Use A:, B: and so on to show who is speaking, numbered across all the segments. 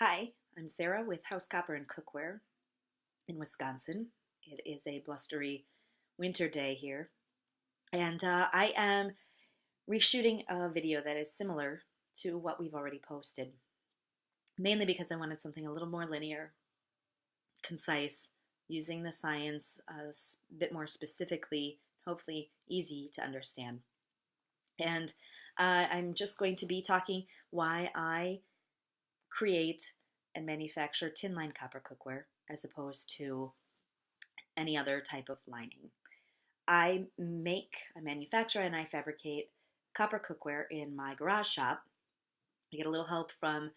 A: Hi, I'm Sarah with House Copper and Cookware in Wisconsin. It is a blustery winter day here, and I am reshooting a video that is similar to what we've already posted, mainly because I wanted something a little more linear, concise, using the science a bit more specifically, hopefully easy to understand. And I'm just going to be talking why I create and manufacture tin line copper cookware as opposed to any other type of lining. I manufacture, and I fabricate copper cookware in my garage shop. I get a little help from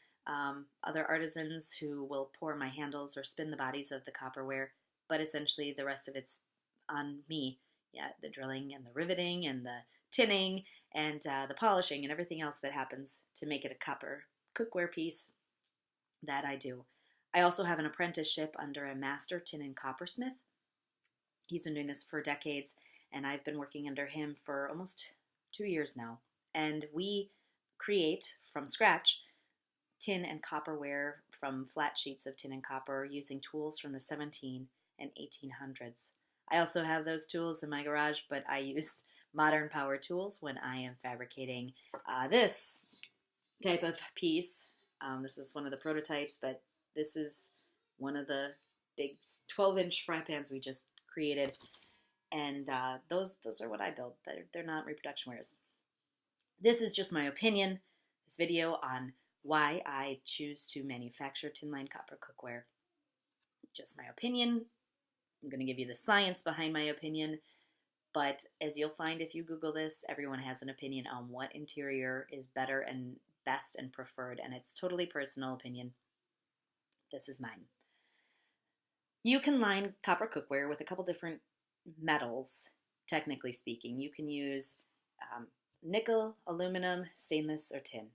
A: other artisans who will pour my handles or spin the bodies of the copperware, but essentially the rest of it's on me. Yeah, the drilling and the riveting and the tinning and the polishing and everything else that happens to make it a copper cookware piece that I do. I also have an apprenticeship under a master tin and coppersmith. He's been doing this for decades, and I've been working under him for almost 2 years now. And we create from scratch tin and copperware from flat sheets of tin and copper using tools from the 17 and 1800s. I also have those tools in my garage, but I use modern power tools when I am fabricating this type of piece. This is one of the prototypes, but this is one of the big 12-inch fry pans we just created, and those are what I build. They're not reproduction wares. This is just my opinion, this video on why I choose to manufacture tin line copper cookware. Just my opinion. I'm going to give you the science behind my opinion, but as you'll find if you Google this, everyone has an opinion on what interior is better and best and preferred, and it's totally personal opinion. This is mine. You can line copper cookware with a couple different metals, technically speaking. You can use nickel, aluminum, stainless, or tin.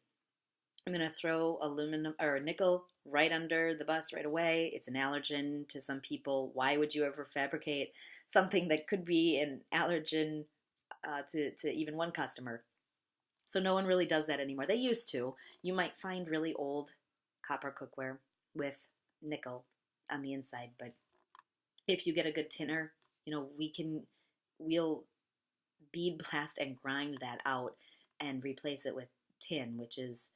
A: I'm going to throw aluminum or nickel right under the bus right away. It's an allergen to some people. Why would you ever fabricate something that could be an allergen to even one customer? So no one really does that anymore. They used to. You might find really old copper cookware with nickel on the inside, but if you get a good tinner, we'll bead blast and grind that out and replace it with tin, which is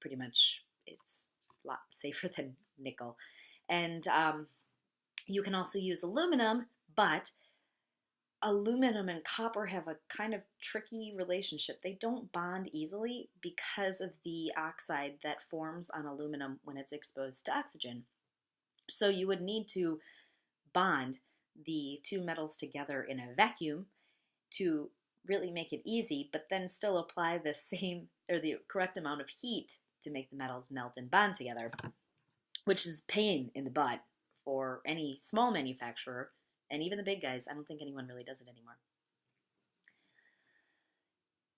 A: pretty much, it's a lot safer than nickel. And you can also use aluminum, but aluminum and copper have a kind of tricky relationship. They don't bond easily because of the oxide that forms on aluminum when it's exposed to oxygen. So you would need to bond the two metals together in a vacuum to really make it easy, but then still apply the same or the correct amount of heat to make the metals melt and bond together, which is a pain in the butt for any small manufacturer. And even the big guys, I don't think anyone really does it anymore.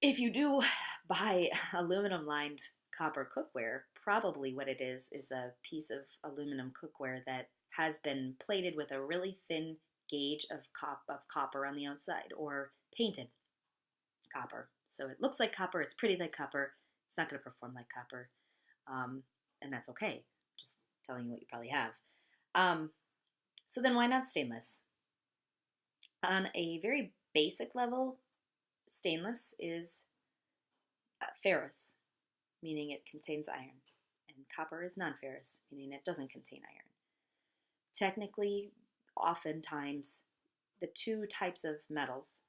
A: If you do buy aluminum lined copper cookware, probably what it is a piece of aluminum cookware that has been plated with a really thin gauge of copper on the outside, or painted copper. So it looks like copper, it's pretty like copper, it's not going to perform like copper, and that's okay. Just telling you what you probably have. So then why not stainless? On a very basic level, stainless is ferrous, meaning it contains iron, and copper is non-ferrous, meaning it doesn't contain iron. Technically, oftentimes, the two types of metals,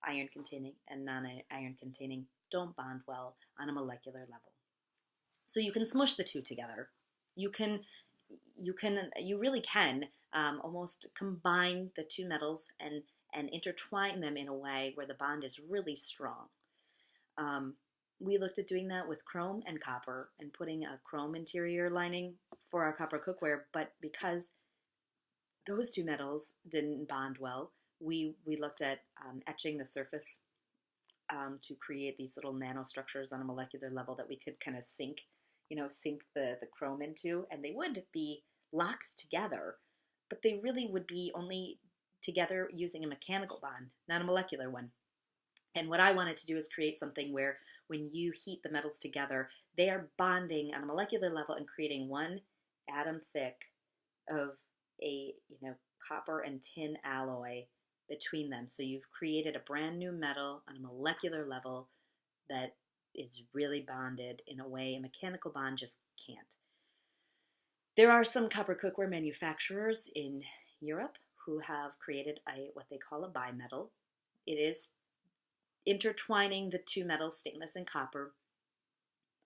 A: iron-containing and non-iron-containing, don't bond well on a molecular level. So you can smush the two together. You really can almost combine the two metals and intertwine them in a way where the bond is really strong. We looked at doing that with chrome and copper and putting a chrome interior lining for our copper cookware, but because those two metals didn't bond well, we looked at etching the surface to create these little nanostructures on a molecular level that we could kind of sink the chrome into, and they would be locked together, but they really would be only together using a mechanical bond, not a molecular one. And what I wanted to do is create something where when you heat the metals together, they are bonding on a molecular level and creating one atom thick of a, copper and tin alloy between them. So you've created a brand new metal on a molecular level that is really bonded in a way a mechanical bond just can't. There are some copper cookware manufacturers in Europe who have created what they call a bimetal. It is intertwining the two metals, stainless and copper,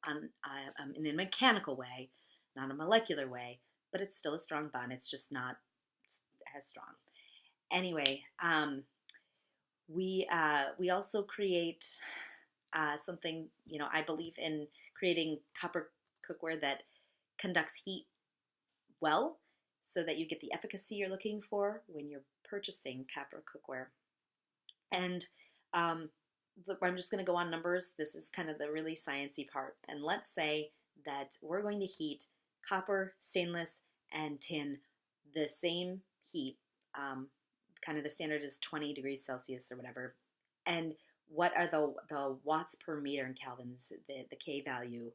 A: in a mechanical way, not a molecular way, but it's still a strong bond. It's just not as strong. Anyway, we also create something, I believe in creating copper cookware that conducts heat well so that you get the efficacy you're looking for when you're purchasing copper cookware. And I'm just going to go on numbers. This is kind of the really sciencey part. And let's say that we're going to heat copper, stainless, and tin the same heat. Kind of the standard is 20 degrees Celsius or whatever. And what are the watts per meter in kelvins, the K value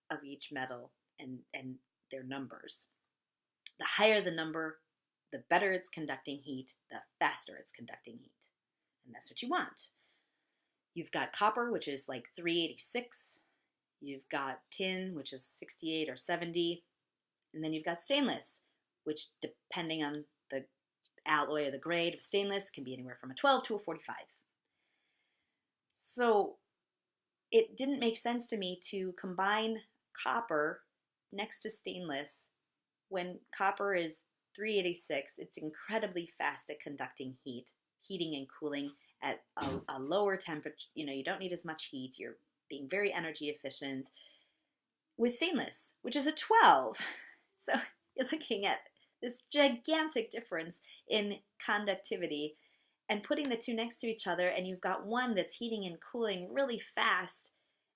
A: of each metal and their numbers. The higher the number, the better it's conducting heat, the faster it's conducting heat. And that's what you want. You've got copper, which is like 386. You've got tin, which is 68 or 70. And then you've got stainless, which depending on the alloy or the grade of stainless can be anywhere from a 12 to a 45. So it didn't make sense to me to combine copper next to stainless when copper is 386. It's incredibly fast at conducting heating and cooling at a lower temperature. You don't need as much heat. You're being very energy efficient with stainless, which is a 12. So you're looking at this gigantic difference in conductivity, and putting the two next to each other, and you've got one that's heating and cooling really fast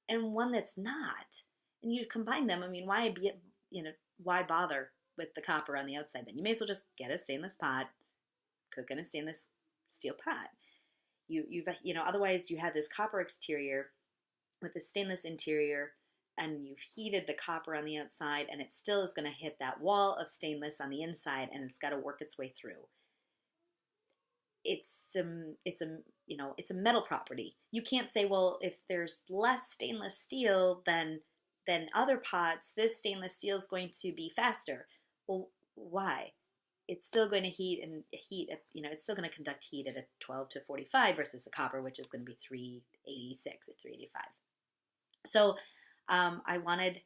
A: and one that's not. And you combine them. I mean, why bother with the copper on the outside then? You may as well just get a stainless pot, cook in a stainless steel pot. Otherwise you have this copper exterior with the stainless interior, and you've heated the copper on the outside, and it still is going to hit that wall of stainless on the inside, and it's got to work its way through. It's a metal property. You can't say, well, if there's less stainless steel than other pots, this stainless steel is going to be faster. Well, why? It's still going to it's still going to conduct heat at a 12 to 45 versus a copper, which is going to be 386 at 385. So I wanted,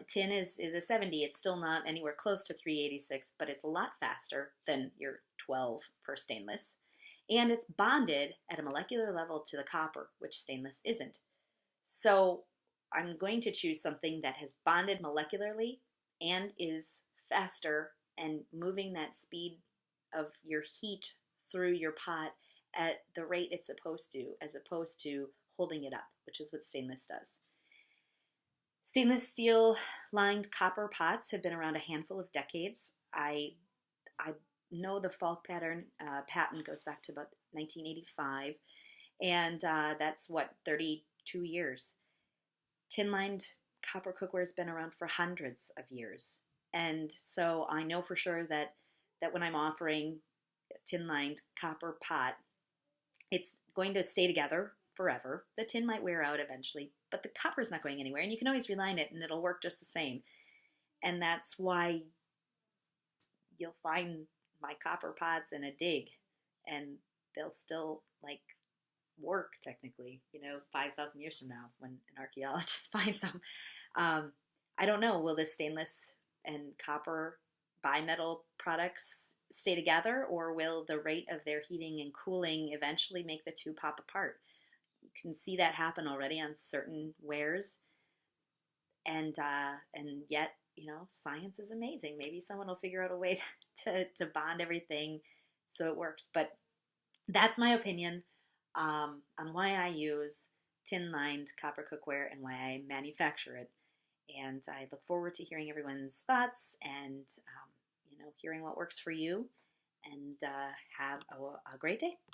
A: tin is a 70. It's still not anywhere close to 386, but it's a lot faster than your 12 for stainless. And it's bonded at a molecular level to the copper, which stainless isn't. So I'm going to choose something that has bonded molecularly and is faster and moving that speed of your heat through your pot at the rate it's supposed to, as opposed to holding it up, which is what stainless does. Stainless steel lined copper pots have been around a handful of decades. I know the Falk pattern patent goes back to about 1985, and that's 32 years. Tin-lined copper cookware has been around for hundreds of years, and so I know for sure that when I'm offering a tin-lined copper pot, it's going to stay together forever. The tin might wear out eventually, but the copper is not going anywhere, and you can always reline it, and it'll work just the same. And that's why you'll find my copper pots in a dig, and they'll still work technically, 5,000 years from now when an archaeologist finds them. I don't know, will the stainless and copper bimetal products stay together, or will the rate of their heating and cooling eventually make the two pop apart? You can see that happen already on certain wares, and yet, science is amazing. Maybe someone will figure out a way to bond everything so it works. But that's my opinion on why I use tin-lined copper cookware and why I manufacture it. And I look forward to hearing everyone's thoughts and hearing what works for you. And have a great day.